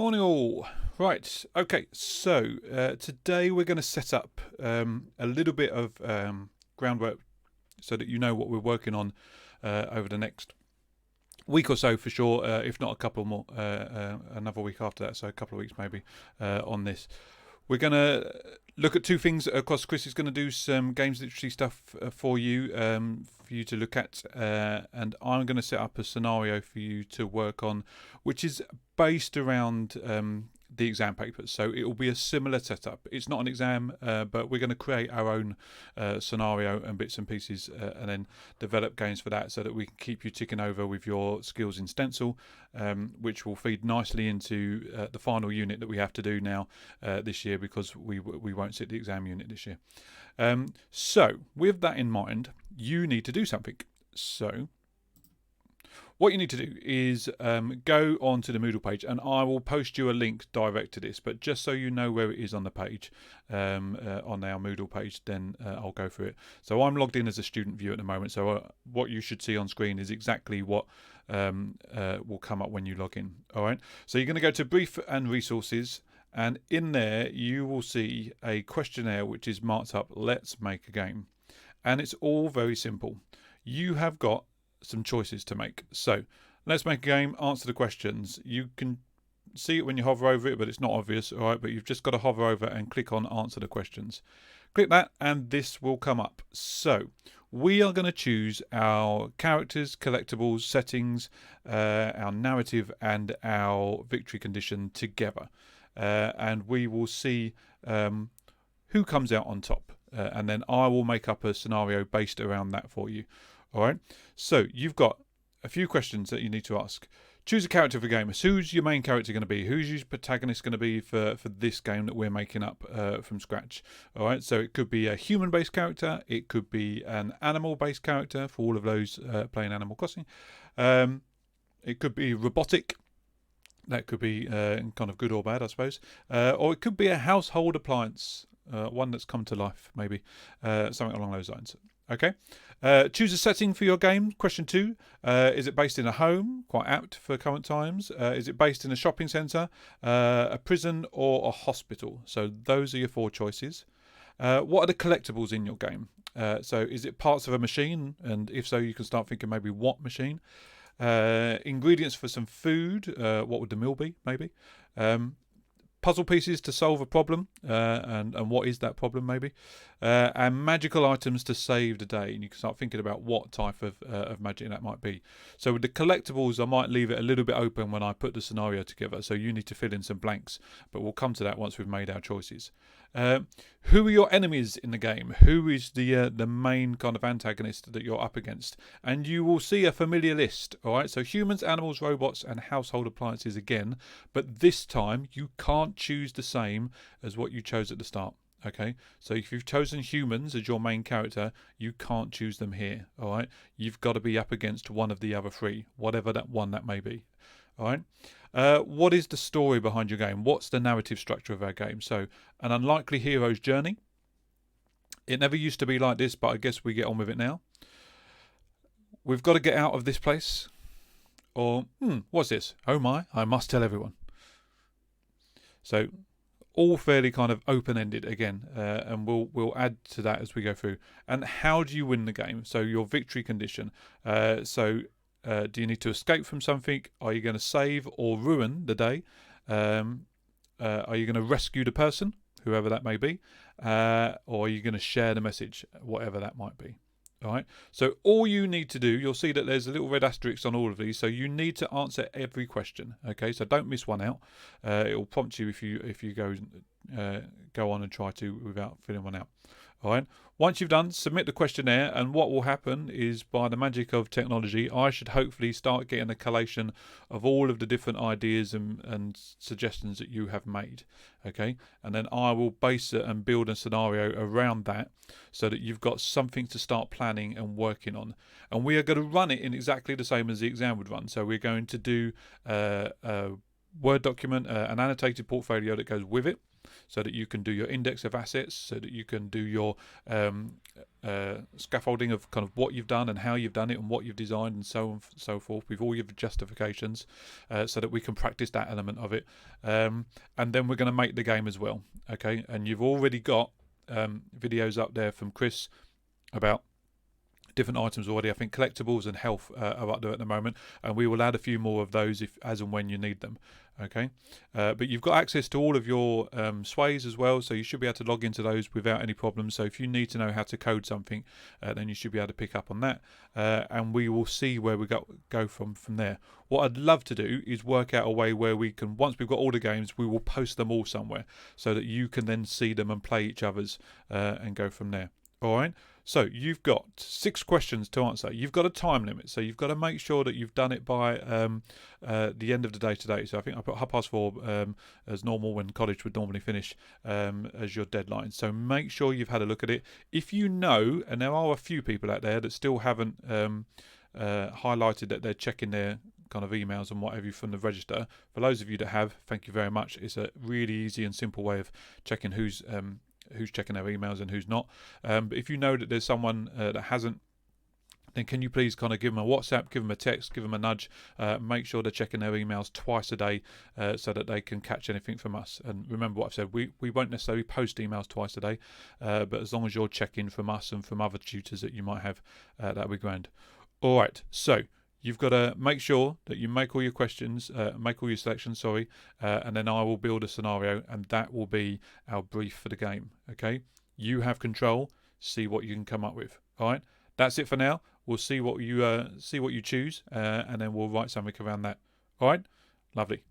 Morning all. Right, okay, so today we're going to set up a little bit of groundwork so that you know what we're working on over the next week or so for sure, if not a couple more, another week after that, so a couple of weeks maybe on this. We're going to look at two things. Of course, Chris is going to do some games literacy stuff for you to look at, and I'm going to set up a scenario for you to work on, which is based around the exam papers. So it will be a similar setup. It's not an exam, but we're going to create our own scenario and bits and pieces, and then develop games for that, so that we can keep you ticking over with your skills in stencil, which will feed nicely into the final unit that we have to do now this year, because we won't sit the exam unit this year. So with that in mind, you need to do something. So what you need to do is go onto the Moodle page, and I will post you a link direct to this, but just so you know where it is on the page, on our Moodle page, then I'll go through it. So I'm logged in as a student view at the moment, so what you should see on screen is exactly what will come up when you log in. All right, so you're going to go to Brief and Resources, and in there you will see a questionnaire which is marked up, Let's Make a Game. And it's all very simple. You have got some choices to make. So let's make a game, answer the questions. You can see it when you hover over it, but it's not obvious, all right? But you've just got to hover over and click on answer the questions. Click that and this will come up. So we are going to choose our characters, collectibles, settings, our narrative and our victory condition together. And we will see who comes out on top. And then I will make up a scenario based around that for you. All right, so you've got a few questions that you need to ask. Choose a character for a game. Who's your main character going to be? Who's your protagonist going to be for this game that we're making up from scratch? All right, so it could be a human-based character. It could be an animal-based character for all of those playing Animal Crossing. It could be robotic. That could be kind of good or bad, I suppose. Or it could be a household appliance, one that's come to life, maybe. Something along those lines. Okay. Choose a setting for your game. Question 2. Is it based in a home? Quite apt for current times. Is it based in a shopping centre, a prison, or a hospital? So those are your 4 choices. What are the collectibles in your game? So is it parts of a machine? And if so, you can start thinking maybe what machine. Ingredients for some food. What would the meal be? Maybe. Puzzle pieces to solve a problem, and what is that problem maybe, and magical items to save the day. And you can start thinking about what type of magic that might be. So with the collectibles, I might leave it a little bit open when I put the scenario together, so you need to fill in some blanks, but we'll come to that once we've made our choices. Who are your enemies in the game? Who is the main kind of antagonist that you're up against? And you will see a familiar list. All right, so humans, animals, robots, and household appliances again, but this time you can't choose the same as what you chose at the start. Okay, so if you've chosen humans as your main character, you can't choose them here. All right, you've got to be up against one of the other 3, whatever that one that may be. All right. What is the story behind your game? What's the narrative structure of our game? So, an unlikely hero's journey. It never used to be like this, but I guess we get on with it now. We've got to get out of this place. Or, what's this? Oh my, I must tell everyone. So, all fairly kind of open-ended again, and we'll add to that as we go through. And how do you win the game? So, your victory condition. Do you need to escape from something? Are you going to save or ruin the day? Are you going to rescue the person, whoever that may be? Or are you going to share the message, whatever that might be? All right. So all you need to do, you'll see that there's a little red asterisk on all of these. So you need to answer every question. Okay. So don't miss one out. It will prompt you if you go on and try to without filling one out. All right. Once you've done, submit the questionnaire, and what will happen is, by the magic of technology, I should hopefully start getting a collation of all of the different ideas and suggestions that you have made. Okay, and then I will base it and build a scenario around that, so that you've got something to start planning and working on. And we are going to run it in exactly the same as the exam would run. So we're going to do a Word document, an annotated portfolio that goes with it, so that you can do your index of assets, so that you can do your scaffolding of kind of what you've done and how you've done it and what you've designed and so on and so forth, with all your justifications, so that we can practice that element of it. And then we're going to make the game as well. Okay, and you've already got videos up there from Chris about different items already. I think collectibles and health are up there at the moment, and we will add a few more of those if, as and when you need them. Okay, but you've got access to all of your sways as well, so you should be able to log into those without any problems. So if you need to know how to code something, then you should be able to pick up on that, and we will see where we go from there. What I'd love to do is work out a way where we can, once we've got all the games, we will post them all somewhere so that you can then see them and play each other's and go from there. All right, so you've got 6 questions to answer. You've got a time limit, so you've got to make sure that you've done it by the end of the day today. So I think I put 4:30 as normal, when college would normally finish, as your deadline. So make sure you've had a look at it. If you know, and there are a few people out there that still haven't highlighted that they're checking their kind of emails and what have you from the register, for those of you that have, thank you very much. It's a really easy and simple way of checking who's checking their emails and who's not. But if you know that there's someone that hasn't, then can you please kind of give them a WhatsApp, give them a text, give them a nudge, make sure they're checking their emails twice a day, so that they can catch anything from us. And remember what I've said, we won't necessarily post emails twice a day, but as long as you're checking from us and from other tutors that you might have, that'll be grand. All right, so you've got to make sure that you make all your questions, make all your selections, and then I will build a scenario, and that will be our brief for the game. Okay, you have control. See what you can come up with. All right, that's it for now. We'll see what you choose, and then we'll write something around that. All right, lovely.